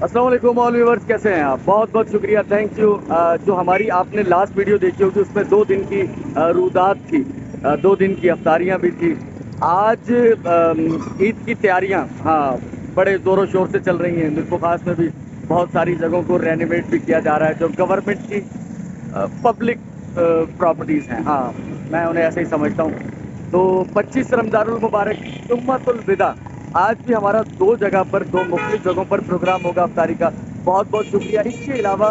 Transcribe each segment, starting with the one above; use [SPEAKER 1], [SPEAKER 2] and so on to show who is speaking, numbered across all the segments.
[SPEAKER 1] अस्सलाम वालेकुम all viewers, कैसे हैं आप? बहुत बहुत शुक्रिया, थैंक यू। जो हमारी आपने लास्ट वीडियो देखी होगी उसमें 2 दिन की रुदात थी, 2 दिन की अफ्तारियां भी थी। आज ईद की तैयारियां हाँ बड़े ज़ोरों शोर से चल रही हैं। मिर्को खास में भी बहुत सारी जगहों को रेनोवेट भी किया जा रहा है जो गवर्नमेंट की पब्लिक प्रॉपर्टीज़ हैं। हाँ, मैं उन्हें ऐसे ही समझता हूँ। तो 25 रमज़ानुल मुबारक उम्मतुल विदा। आज भी हमारा 2 जगह पर, 2 मुख्तलिफ जगहों पर प्रोग्राम होगा अफ्तारी का। बहुत बहुत शुक्रिया। इसके अलावा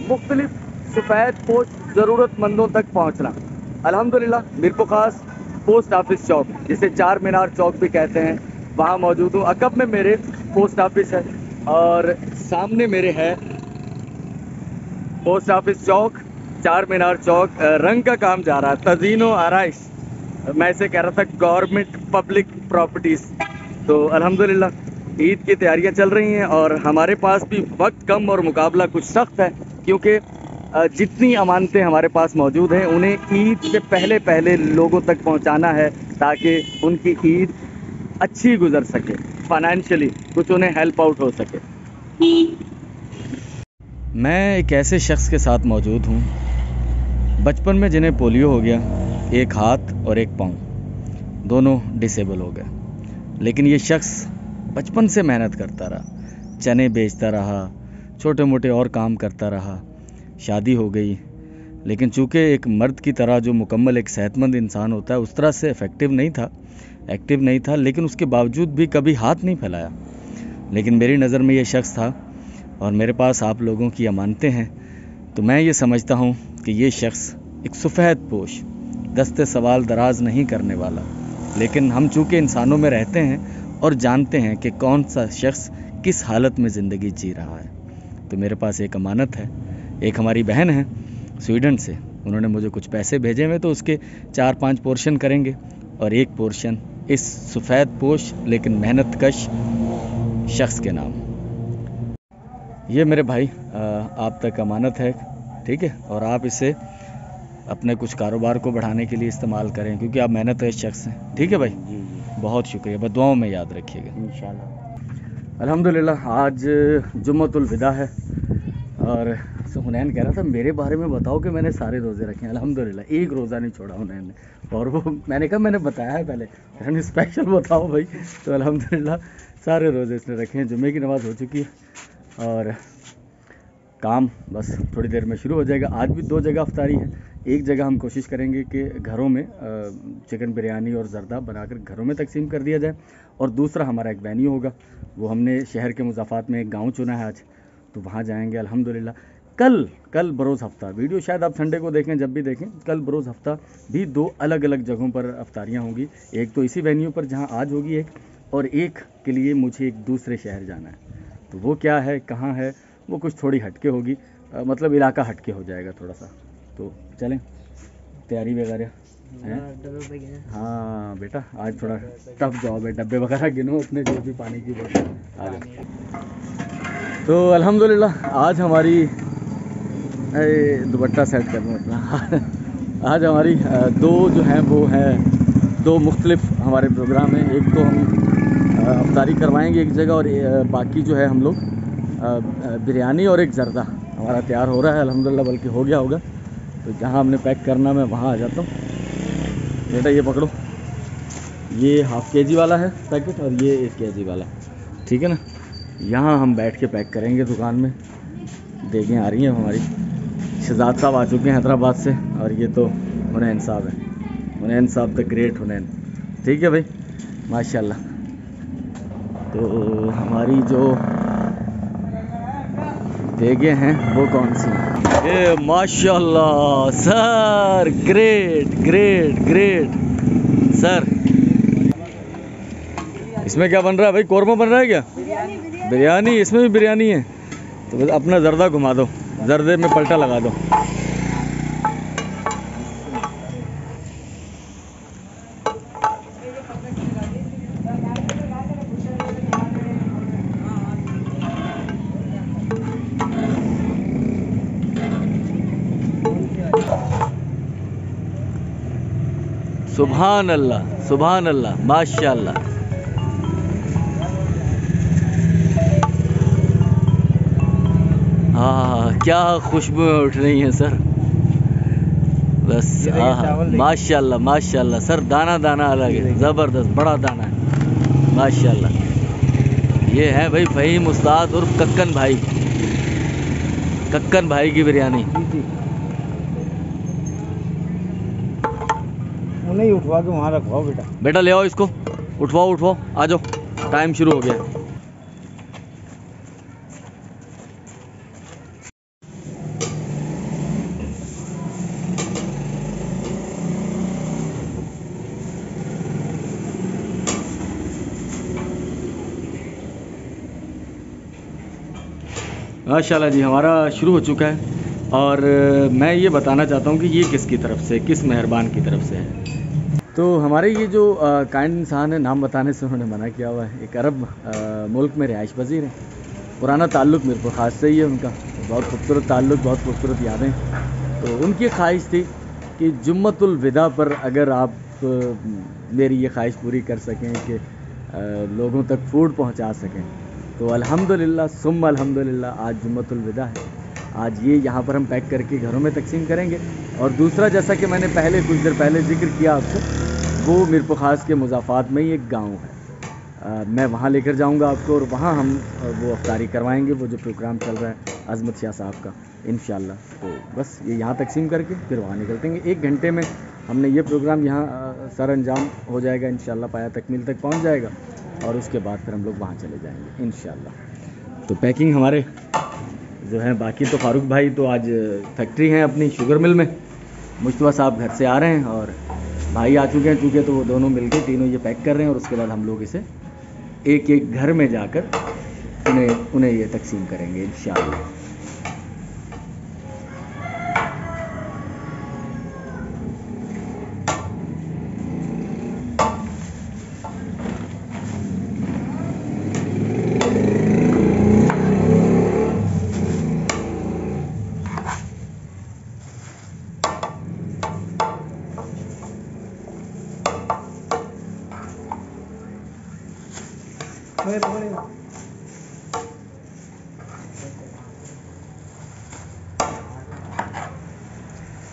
[SPEAKER 1] मुख्तलिफ सफ़ेद पोस्ट ज़रूरतमंदों तक पहुँचना। अल्हम्दुलिल्लाह मिर्को खास पोस्ट ऑफिस चौक, जिसे चार मीनार चौक भी कहते हैं, वहाँ मौजूद हूँ। अकब में मेरे पोस्ट ऑफिस है और सामने मेरे है पोस्ट ऑफिस चौक, चार मीनार चौक। रंग का काम जा रहा है, तज़ीनो आराइश, मैं इसे कह रहा था गवर्नमेंट पब्लिक प्रॉपर्टीज़। तो अल्हम्दुलिल्लाह ईद की तैयारियां चल रही हैं और हमारे पास भी वक्त कम और मुकाबला कुछ सख्त है, क्योंकि जितनी अमानतें हमारे पास मौजूद हैं उन्हें ईद से पहले पहले लोगों तक पहुंचाना है, ताकि उनकी ईद अच्छी गुजर सके, फाइनेंशियली कुछ उन्हें हेल्प आउट हो सके। मैं एक ऐसे शख्स के साथ मौजूद हूँ बचपन में जिन्हें पोलियो हो गया, एक हाथ और एक पाँव दोनों डिसेबल हो गए, लेकिन ये शख्स बचपन से मेहनत करता रहा, चने बेचता रहा, छोटे मोटे और काम करता रहा। शादी हो गई, लेकिन चूँकि एक मर्द की तरह जो मुकम्मल एक सेहतमंद इंसान होता है उस तरह से एक्टिव नहीं था, लेकिन उसके बावजूद भी कभी हाथ नहीं फैलाया। लेकिन मेरी नज़र में ये शख्स था और मेरे पास आप लोगों की अमानतें हैं, तो मैं ये समझता हूँ कि ये शख्स एक सफ़ेद पोश, दस्ते सवाल दराज नहीं करने वाला। लेकिन हम चूँकि इंसानों में रहते हैं और जानते हैं कि कौन सा शख्स किस हालत में ज़िंदगी जी रहा है, तो मेरे पास एक अमानत है। एक हमारी बहन है स्वीडन से, उन्होंने मुझे कुछ पैसे भेजे हुए, तो उसके 4-5 पोर्शन करेंगे और एक पोर्शन इस सफ़ेद पोश लेकिन मेहनत कश शख्स के नाम। ये मेरे भाई आप तक अमानत है, ठीक है, और आप इसे अपने कुछ कारोबार को बढ़ाने के लिए इस्तेमाल करें, क्योंकि आप मेहनत कश शख्स हैं। ठीक है भाई, बहुत शुक्रिया, बस दुआओं में याद रखिएगा इंशाल्लाह। अल्हम्दुलिल्लाह आज जुम्मतुल विदा है और हुनैन कह रहा था मेरे बारे में बताओ कि मैंने सारे रोज़े रखे हैं। अल्हम्दुलिल्लाह एक रोज़ा नहीं छोड़ा हुनैन ने, और वो मैंने कहा मैंने बताया है पहले, यानी स्पेशल बताओ भाई। तो अल्हम्दुलिल्लाह सारे रोज़े इसने रखे हैं। जुम्मे की नमाज़ हो चुकी है और काम बस थोड़ी देर में शुरू हो जाएगा। आज भी 2 जगह अफ्तारी है। एक जगह हम कोशिश करेंगे कि घरों में चिकन बिरयानी और ज़र्दा बनाकर घरों में तकसीम कर दिया जाए, और दूसरा हमारा एक वेन्यू होगा, वो हमने शहर के मुज़ाफ़ात में एक गांव चुना है आज, तो वहाँ जाएंगे अल्हम्दुलिल्लाह। कल बरोज़ हफ़्ता वीडियो शायद आप संडे को देखें, जब भी देखें, कल बरोज़ हफ़्ता भी 2 अलग अलग जगहों पर अफ्तारियाँ होंगी। एक तो इसी वेन्यू पर जहाँ आज होगी एक, और एक के लिए मुझे एक दूसरे शहर जाना है, तो वो क्या है, कहाँ है, वो कुछ थोड़ी हटके होगी, मतलब इलाका हटके हो जाएगा थोड़ा सा। तो चलें, तैयारी वगैरह हैं? हाँ बेटा, आज थोड़ा टफ जॉब है, डब्बे वगैरह गिनो अपने, जो भी पानी की बोतल आ जाए। तो अल्हम्दुलिल्लाह आज हमारी दुपट्टा सेट करना अपना आज हमारी 2 जो हैं वो हैं 2 मुख्तलिफ हमारे प्रोग्राम हैं। एक तो हम अफ्तारी करवाएंगे एक जगह, और बाकी जो है हम लोग बिरयानी और एक ज़र्दा हमारा तैयार हो रहा है अल्हम्दुलिल्लाह, बल्कि हो गया होगा। तो जहाँ हमने पैक करना मैं वहाँ आ जाता हूँ। बेटा ये पकड़ो, ये हाफ केजी वाला है पैकेट और ये 1 केजी वाला, ठीक है ना। यहाँ हम बैठ के पैक करेंगे दुकान में। देखें आ रही हैं हमारी, शहजाद साहब आ चुके हैं हैदराबाद से, और ये तो हुनैन साहब हैं, हुनैन साहब द ग्रेट हुनैन, ठीक है भाई, माशाल्लाह। तो हमारी जो देगे हैं वो कौन सी हैं? माशाल्लाह सर, ग्रेट सर। इसमें क्या बन रहा है भाई? कोरमा बन रहा है क्या? बिरयानी। इसमें भी बिरयानी है, तो बस अपना ज़र्दा घुमा दो, ज़र्दे में पलटा लगा दो। सुभान अल्लाह, माशाल्लाह। हाँ, क्या खुशबू उठ रही हैं सर। बस माशाल्लाह माशाल्लाह सर, दाना दाना अलग है, ज़बरदस्त बड़ा दाना है माशाल्लाह। ये है भाई फ़हीम उस्ताद उर्फ कक्कन भाई, कक्कन भाई की बिरयानी।
[SPEAKER 2] नहीं उठवा के वहाँ रखवाओ बेटा।
[SPEAKER 1] बेटा ले आओ इसको, उठवाओ उठवाओ, आ जाओ, टाइम शुरू हो गया। माशाल्लाह जी, हमारा शुरू हो चुका है। और मैं ये बताना चाहता हूँ कि ये किसकी तरफ से, किस मेहरबान की तरफ से है। तो हमारे ये जो काइंड इंसान है, नाम बताने से उन्होंने मना किया हुआ है, एक अरब मुल्क में रिहाइश पजीर है। पुराना ताल्लुक़ मीरपुर ख़ास से ही है उनका, बहुत खूबसूरत ताल्लुक़, बहुत खूबसूरत यादें। तो उनकी ख्वाहिश थी कि जुम्मतुल विदा पर अगर आप मेरी ये ख्वाहिश पूरी कर सकें कि लोगों तक फूड पहुँचा सकें, तो अल्हम्दुलिल्लाह सुम्मा अल्हम्दुलिल्लाह आज जुम्मतुल विदा है। आज ये यहाँ पर हम पैक करके घरों में तकसीम करेंगे। और दूसरा, जैसा कि मैंने पहले कुछ देर पहले जिक्र किया आपसे, वो मीरपुर ख़ास के मुज़ाफ़ात में ही एक गांव है, मैं वहाँ लेकर जाऊँगा आपको, और वहाँ हम वो अफ्तारी करवाएंगे, वो जो प्रोग्राम चल रहा है अज़मत शाह साहब का इंशाअल्लाह। तो बस ये यहाँ तकसीम करके फिर वहाँ निकलतेंगे। 1 घंटे में हमने ये प्रोग्राम यहाँ सर अंजाम हो जाएगा इंशाअल्लाह, पाया तकमील तक पहुँच जाएगा, और उसके बाद फिर हम लोग वहाँ चले जाएंगे इंशाअल्लाह। तो पैकिंग हमारे जो है, बाकी तो फारूक भाई तो आज फैक्ट्री हैं अपनी शुगर मिल में, मुश्तबा साहब घर से आ रहे हैं और भाई आ चुके हैं चूँकि, तो वो दोनों मिलके तीनों ये पैक कर रहे हैं, और उसके बाद हम लोग इसे एक एक घर में जाकर उन्हें ये तकसीम करेंगे इंशाअल्लाह।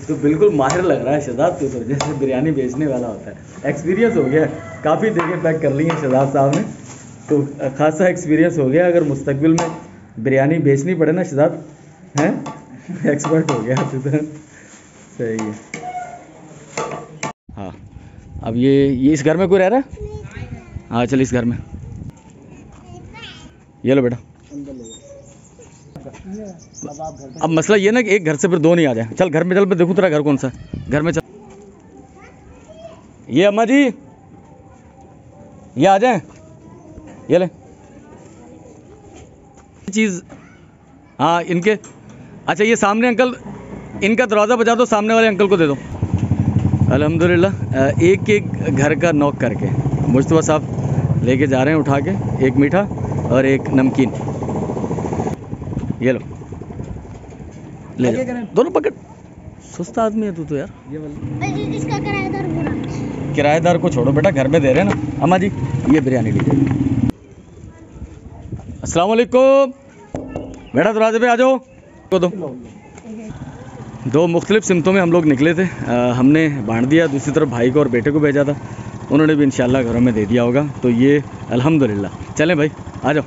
[SPEAKER 1] तो बिल्कुल माहिर लग रहा है शहजाद, तो जैसे बिरयानी बेचने वाला होता है। एक्सपीरियंस हो गया, काफ़ी जगह पैक कर ली है शहजाद साहब ने, तो खासा एक्सपीरियंस हो गया। अगर मुस्तकबिल में बिरयानी बेचनी पड़े ना शहजाद, हैं एक्सपर्ट हो गया तो सही है। हाँ, अब ये इस घर में कोई रह रहा है? हाँ चल इस घर में, ये लो बेटा। अब मसला ये ना कि एक घर से फिर 2 नहीं आ जाए। चल घर में चल, मैं देखूँ तेरा घर कौन सा घर में। चल ये अम्मा जी, ये आ जाए, ये ले चीज़। हाँ इनके, अच्छा ये सामने अंकल, इनका दरवाज़ा बजा दो, सामने वाले अंकल को दे दो। अल्हम्दुलिल्लाह एक एक घर का नॉक करके मुश्तबा साहब लेके जा रहे हैं उठा के, एक मीठा और एक नमकीन। ये लो ले जाओ, दोनों पकड़। सुस्त आदमी है तू तो यार। ये वाला इसका किराएदार बोला, किराएदार को छोड़ो बेटा, घर में दे रहे हैं ना। अम्मा जी ये बिरयानी लीजिए। अस्सलाम वालेकुम बेटा, दरवाजे पे आ जाओ। दो मुख्तलिफ सिमतों में हम लोग निकले थे, हमने बांट दिया, दूसरी तरफ भाई को और बेटे को भेजा था, उन्होंने भी इंशाल्लाह घरों में दे दिया होगा। तो ये अल्हम्दुलिल्लाह। चलें भाई आ जाओ।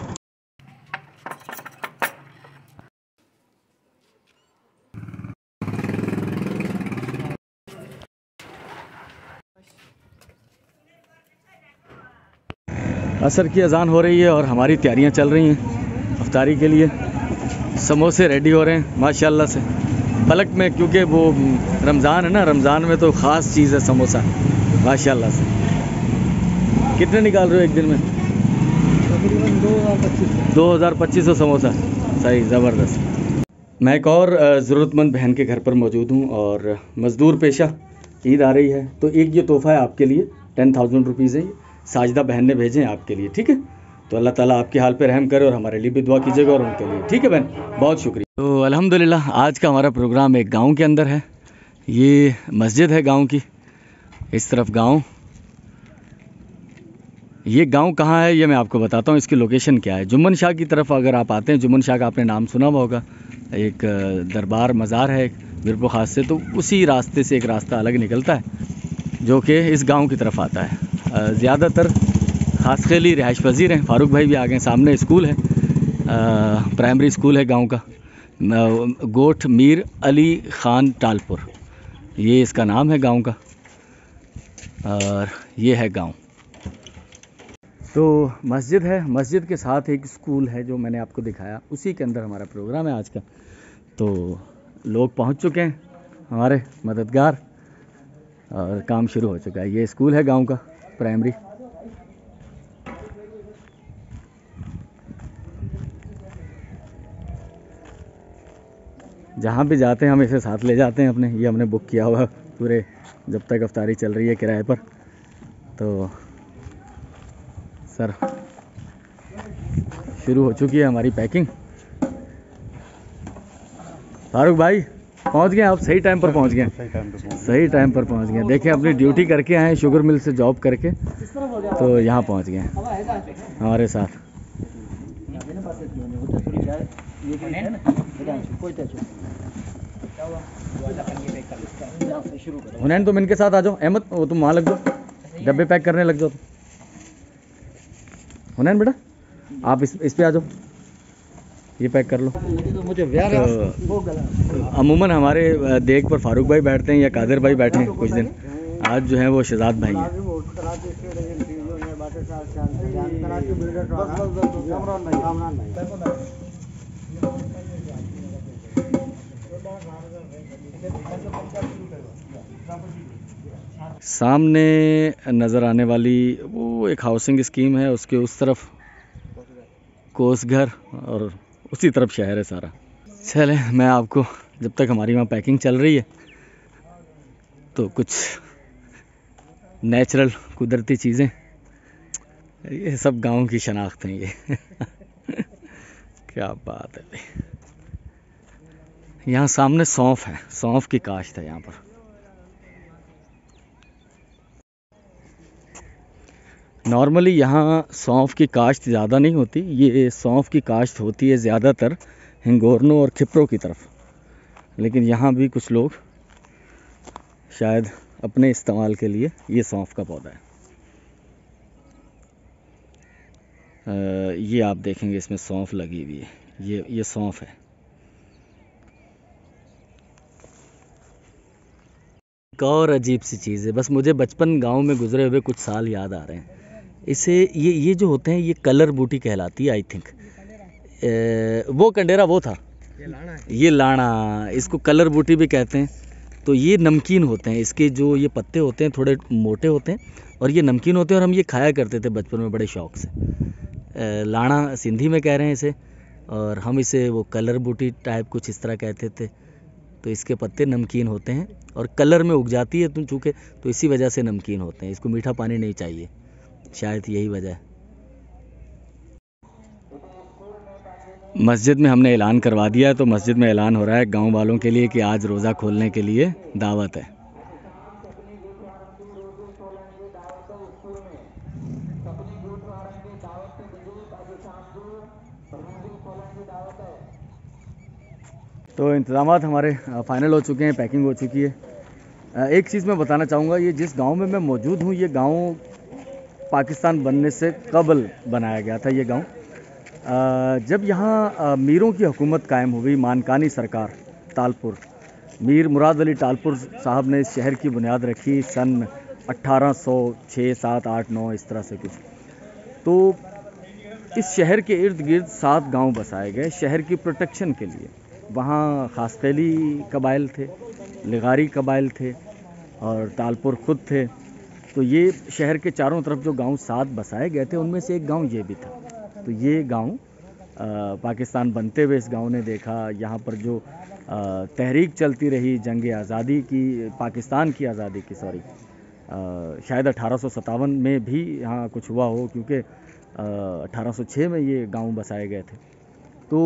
[SPEAKER 1] असर की अजान हो रही है और हमारी तैयारियां चल रही हैं अफ्तारी के लिए। समोसे रेडी हो रहे हैं माशाल्लाह से पलक में, क्योंकि वो रमज़ान है ना, रमज़ान में तो ख़ास चीज़ है समोसा माशाल्लाह से। कितने निकाल रहे हो एक दिन में? तकरीबन 2200 समोसा। सही, ज़बरदस्त। मैं एक और ज़रूरतमंद बहन के घर पर मौजूद हूँ और मज़दूर पेशा, ईद आ रही है तो एक ये तोहफ़ा है आपके लिए, 10,000 रुपीज़ है, साजिदा बहन ने भेजे हैं आपके लिए, ठीक है? तो अल्लाह ताला आपके हाल पे रहम करे और हमारे लिए भी दुआ कीजिएगा और उनके लिए, ठीक है बहन? बहुत शुक्रिया। तो अल्हम्दुलिल्लाह आज का हमारा प्रोग्राम एक गांव के अंदर है। ये मस्जिद है गांव की, इस तरफ गांव। ये गांव कहाँ है ये मैं आपको बताता हूँ, इसकी लोकेशन क्या है। जुम्मन शाह की तरफ अगर आप आते हैं, जुम्मन शाह का आपने नाम सुना हुआ होगा, एक दरबार मज़ार है मीरपुर खास से, तो उसी रास्ते से एक रास्ता अलग निकलता है जो कि इस गांव की तरफ आता है। ज़्यादातर खास खेली रिहाइश पजीर हैं। फारूक भाई भी आ गए। सामने स्कूल है, प्राइमरी स्कूल है गांव का, गोठ मीर अली ख़ान टालपुर, ये इसका नाम है गांव का। और ये है गांव। तो मस्जिद है, मस्जिद के साथ एक स्कूल है जो मैंने आपको दिखाया, उसी के अंदर हमारा प्रोग्राम है आज का। तो लोग पहुंच चुके हैं हमारे मददगार और काम शुरू हो चुका है। ये स्कूल है गांव का प्राइमरी। जहाँ भी जाते हैं हम इसे साथ ले जाते हैं अपने। ये हमने बुक किया हुआ पूरे जब तक अफ्तारी चल रही है किराए पर। तो सर शुरू हो चुकी है हमारी पैकिंग। फारूक भाई पहुंच गए आप? सही टाइम पर पहुंच गए। सही टाइम पर पहुंच गए। देखें अपनी ड्यूटी करके आए, शुगर मिल से जॉब करके, तो यहाँ पहुंच गए हमारे साथ। हुनैन तुम इनके साथ आ जाओ। अहमद वो तुम वहाँ लग जाओ, डब्बे पैक करने लग जाओ। हुनैन बेटा आप इस पे आ जाओ, ये पैक कर लो। तो अमूमन हमारे देख पर फारूक भाई बैठते हैं या कादिर भाई बैठे हैं कुछ दिन। आज जो है वो शहजाद भाई हैं। सामने नज़र आने वाली वो एक हाउसिंग स्कीम है, उसके उस तरफ कोस घर और उसी तरफ शहर है सारा। चले मैं आपको, जब तक हमारी वहाँ पैकिंग चल रही है तो कुछ नेचुरल कुदरती चीज़ें, ये सब गांव की शनाख्त हैं ये। क्या बात है भाई। यहाँ सामने सौंफ है, सौंफ की काश्त है यहाँ पर। नॉर्मली यहाँ सौंफ की काश्त ज़्यादा नहीं होती। ये सौंफ की काश्त होती है ज़्यादातर हिंगोरनों और खिपरों की तरफ, लेकिन यहाँ भी कुछ लोग शायद अपने इस्तेमाल के लिए ये सौंफ का पौधा है। ये आप देखेंगे इसमें सौंफ लगी हुई है, ये सौंफ है। एक और अजीब सी चीज़ है, बस मुझे बचपन गांव में गुजरे हुए कुछ साल याद आ रहे हैं। इसे ये जो होते हैं ये कलर बूटी कहलाती है आई थिंक। वो कंडेरा वो था, ये लाना, इसको कलर बूटी भी कहते हैं। तो ये नमकीन होते हैं, इसके जो ये पत्ते होते हैं थोड़े मोटे होते हैं और ये नमकीन होते हैं, और हम ये खाया करते थे बचपन में बड़े शौक़ से। लाना सिंधी में कह रहे हैं इसे, और हम इसे वो कलर बूटी टाइप कुछ इस तरह कहते थे। तो इसके पत्ते नमकीन होते हैं और कलर में उग जाती है तुम चूँकि, तो इसी वजह से नमकीन होते हैं। इसको मीठा पानी नहीं चाहिए, शायद यही वजह है। मस्जिद में हमने ऐलान करवा दिया है, तो मस्जिद में ऐलान हो रहा है गांव वालों के लिए कि आज रोज़ा खोलने के लिए दावत है। तो इंतज़ामात हमारे फ़ाइनल हो चुके हैं, पैकिंग हो चुकी है। एक चीज़ मैं बताना चाहूँगा, ये जिस गांव में मैं मौजूद हूँ, ये गांव पाकिस्तान बनने से कबल बनाया गया था। ये गांव जब यहाँ मीरों की हुकूमत कायम हुई, मानकानी सरकार टालपुर, मीर मुराद अली टालपुर साहब ने इस शहर की बुनियाद रखी सन 1806, 7, 8, 9 इस तरह से कुछ। तो इस शहर के इर्द गिर्द 7 गांव बसाए गए शहर की प्रोटेक्शन के लिए। वहाँ खासतेली कबाइल थे, लिगारी कबाइल थे और टालपुर खुद थे। तो ये शहर के चारों तरफ जो गांव 7 बसाए गए थे, उनमें से एक गांव ये भी था। तो ये गांव पाकिस्तान बनते हुए इस गांव ने देखा। यहाँ पर जो तहरीक चलती रही जंग आज़ादी की, पाकिस्तान की आज़ादी की, सॉरी, शायद 1857 में भी यहाँ कुछ हुआ हो, क्योंकि 1806 में ये गांव बसाए गए थे। तो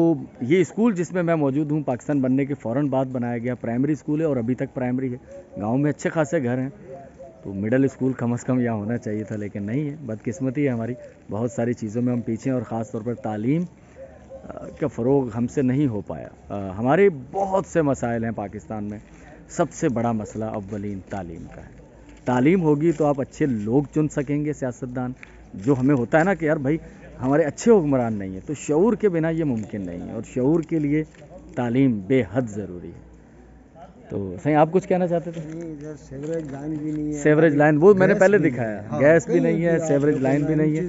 [SPEAKER 1] ये स्कूल जिसमें मैं मौजूद हूँ, पाकिस्तान बनने के फ़ौरन बाद बनाया गया प्राइमरी स्कूल है और अभी तक प्राइमरी है। गांव में अच्छे खासे घर हैं, तो मिडिल स्कूल कम से कम यहाँ होना चाहिए था, लेकिन नहीं है। बदकिस्मती है हमारी, बहुत सारी चीज़ों में हम पीछे हैं, और ख़ास तौर पर तालीम का फ़रोग़ हमसे नहीं हो पाया। हमारे बहुत से मसाइल हैं पाकिस्तान में, सबसे बड़ा मसला अव्वलीन तालीम का है। तालीम होगी तो आप अच्छे लोग चुन सकेंगे, सियासतदान। जो हमें होता है ना कि यार भाई हमारे अच्छे हुक्मरान नहीं है, तो शऊर के बिना ये मुमकिन नहीं है, और शऊर के लिए तालीम बेहद ज़रूरी है। तो सही आप कुछ कहना चाहते थे?
[SPEAKER 2] इधर सेवरेज लाइन भी नहीं है।
[SPEAKER 1] सेवरेज लाइन वो मैंने पहले दिखाया,
[SPEAKER 2] हाँ,
[SPEAKER 1] गैस भी नहीं है, सेवरेज लाइन भी नहीं है।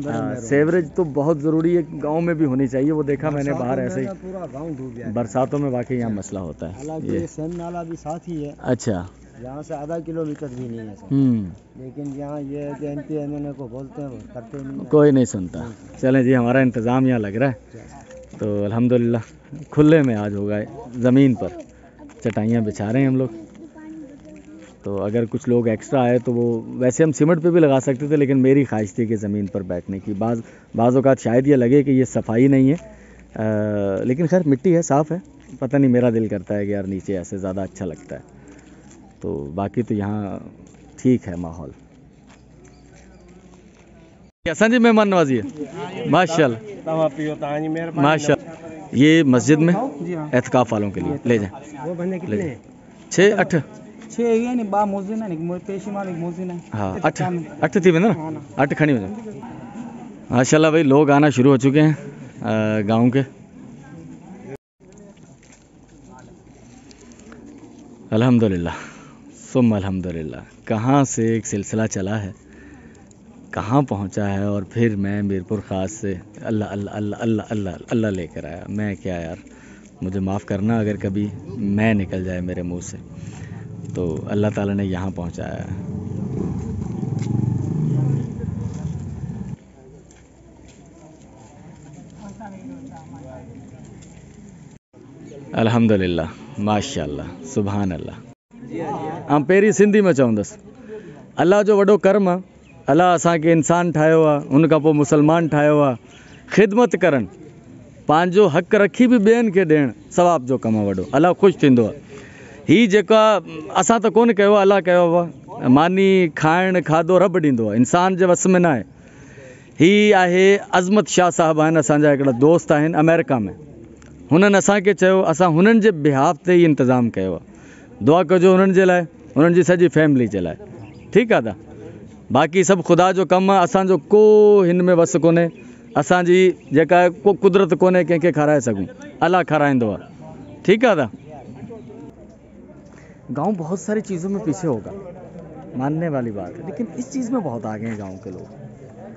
[SPEAKER 1] हाँ, सेवरेज तो बहुत ज़रूरी है, गांव में भी होनी चाहिए। वो देखा मैंने बाहर ऐसे ही,
[SPEAKER 2] पूरा गांव डूब गया।
[SPEAKER 1] बरसातों में वाकई यहाँ मसला होता है।
[SPEAKER 2] हालांकि ये सेम नाला भी साथ ही है।
[SPEAKER 1] अच्छा,
[SPEAKER 2] यहाँ से आधा किलोमीटर भी नहीं है सर। लेकिन यहाँ ये है कि एमपी एमएलए को बोलते हैं, वो करते नहीं है।
[SPEAKER 1] कोई नहीं सुनता। चलें जी, हमारा इंतज़ाम यहाँ लग रहा है, तो अल्हम्दुलिल्लाह खुले में आज होगा, ज़मीन पर चटाइयाँ बिछा रहे हैं हम लोग। तो अगर कुछ लोग एक्स्ट्रा आए तो वो, वैसे हम सीमेंट पे भी लगा सकते थे, लेकिन मेरी ख्वाहिश थी कि ज़मीन पर बैठने की। बाज़ औक़ात शायद ये लगे कि ये सफाई नहीं है, लेकिन खैर मिट्टी है, साफ़ है। पता नहीं, मेरा दिल करता है कि यार नीचे ऐसे ज़्यादा अच्छा लगता है। तो बाकी तो यहाँ ठीक है माहौल। कैसा जी मेहमान नवाजी है, माशाल्लाह माशाल्लाह। ये मस्जिद में एहतिकाफ वालों के लिए ले जाएं।
[SPEAKER 2] वो बंदे कितने हैं?
[SPEAKER 1] 6-8 हाँ 8 थी ना, 8 खड़ी हो जाए। माशाल्लाह भाई, लोग आना शुरू हो चुके हैं गांव के। अल्हम्दुलिल्लाह सुम्मा अल्हम्दुलिल्लाह। कहाँ से एक सिलसिला चला है, कहाँ पहुँचा है, और फिर मैं मीरपुर ख़ास से अल्लाह अल्लाह अल्लाह अल्लाह अल्लाह अल्लाह लेकर आया। मैं क्या यार, मुझे माफ़ करना अगर कभी मैं निकल जाए मेरे मुंह से, तो अल्लाह ताला ने यहाँ पहुँचाया है। अल्हम्दुलिल्लाह माशाल्लाह सुभान अल्लाह। हम पहिरीं सिंधी में चवंदसि, अल्लाह जो वॾो कर्म आहे, अल्लाह असांखे इंसान ठाहियो आहे, उन खां पोइ मुसलमान ठाहियो आहे। ख़िदमत करणु, पंहिंजो हक़ रखी बि ॿियनि खे ॾियणु सवाब जो कमु आहे वॾो, अल्लाह ख़ुशि थींदो आहे। ही जेका असां त कोन कयो, अल्लाह कयो आहे। मानी खाइणु खाधो रब ॾींदो आहे, इंसान जे वस में न आहे। ही आहे अज़मत शाह साहब आहिनि, असांजा हिकिड़ा दोस्त आहिनि अमेरिका में। हुननि असांखे चयो, असां हुननि जे बिहाफ ते ई इंतज़ाम कयो आहे। दुआ कजो हुननि जे लाइ, हुननि जी सॼी फैमिली जे लाइ, ठीकु आहे। बाक़ी सभु ख़ुदा जो कमु आहे, असांजो को हिन में वस कोन्हे। असांजी जेका को कुदरत कोन्हे कंहिंखे खाराए सघूं, अल्लाह खाराईंदो आहे, ठीकु आहे। गांव बहुत सारी चीज़ों में पीछे होगा, मानने वाली बात है, लेकिन इस चीज़ में बहुत आगे हैं गांव के लोग।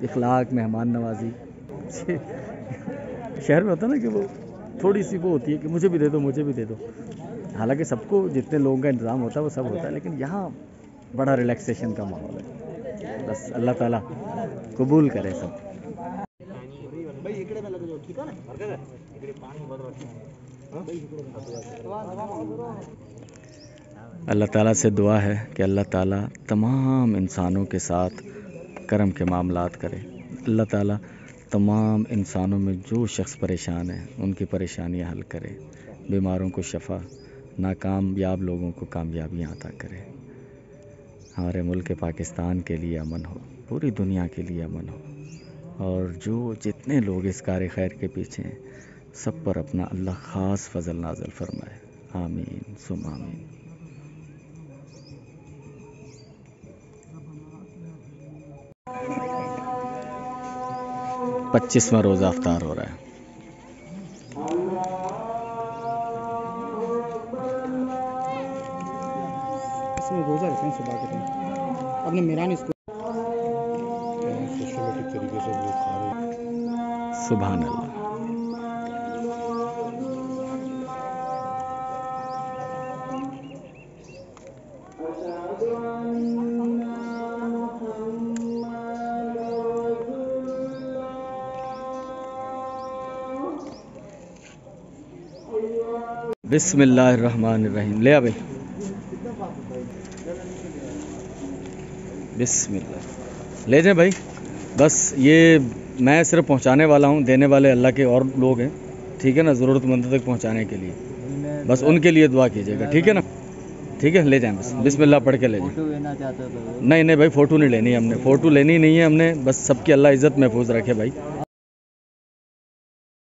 [SPEAKER 1] इखलाक, मेहमान नवाजी। शहर में होता है ना कि वो थोड़ी सी वो होती है कि मुझे भी दे दो, मुझे भी दे दो। हालांकि सबको, जितने लोगों का इंतज़ाम होता है वो सब होता है, लेकिन यहाँ बड़ा रिलैक्सेशन का माहौल है। बस अल्लाह ताला कबूल करे सब। अल्लाह ताला से दुआ है कि अल्लाह ताला तमाम इंसानों के साथ करम के मामलात करे। अल्लाह ताला तमाम इंसानों में जो शख्स परेशान है उनकी परेशानियां हल करे, बीमारों को शफा, नाकामयाब लोगों को कामयाबियां अता करे। हमारे मुल्क पाकिस्तान के लिए अमन हो, पूरी दुनिया के लिए अमन हो, और जो जितने लोग इस कार्य खैर के पीछे हैं सब पर अपना अल्लाह ख़ास फजल नाज़िल फरमाए। आमीन सुम आमीन। पच्चीसवां रोज़ा अफ्तार हो रहा है।
[SPEAKER 2] इसमें रोज़ा रखते हैं सुबह के टाइम, अपने मेरान इसको सिस्टमेटिक तरीके से लोग खा रहे हैं।
[SPEAKER 1] सुभान अल्लाह। बिस्मिल्लाहिर्रहमानिर्रहीम। ले आ भाई, बिस्मिल्लाह। ले जाए भाई। बस ये मैं सिर्फ पहुंचाने वाला हूं, देने वाले अल्लाह के और लोग हैं, ठीक है ना, ज़रूरतमंद तक पहुंचाने के लिए। बस उनके लिए दुआ कीजिएगा, ठीक है ना। ठीक है, ले जाएं बस, बिस्मिल्लाह पढ़ के ले जाएं।
[SPEAKER 2] फोटो लेना चाहते हो तो
[SPEAKER 1] नहीं नहीं भाई, फ़ोटो नहीं लेनी है हमने, फ़ोटो लेनी नहीं है हमने, बस सबकी अल्लाह इज़्ज़त महफूज रखे भाई।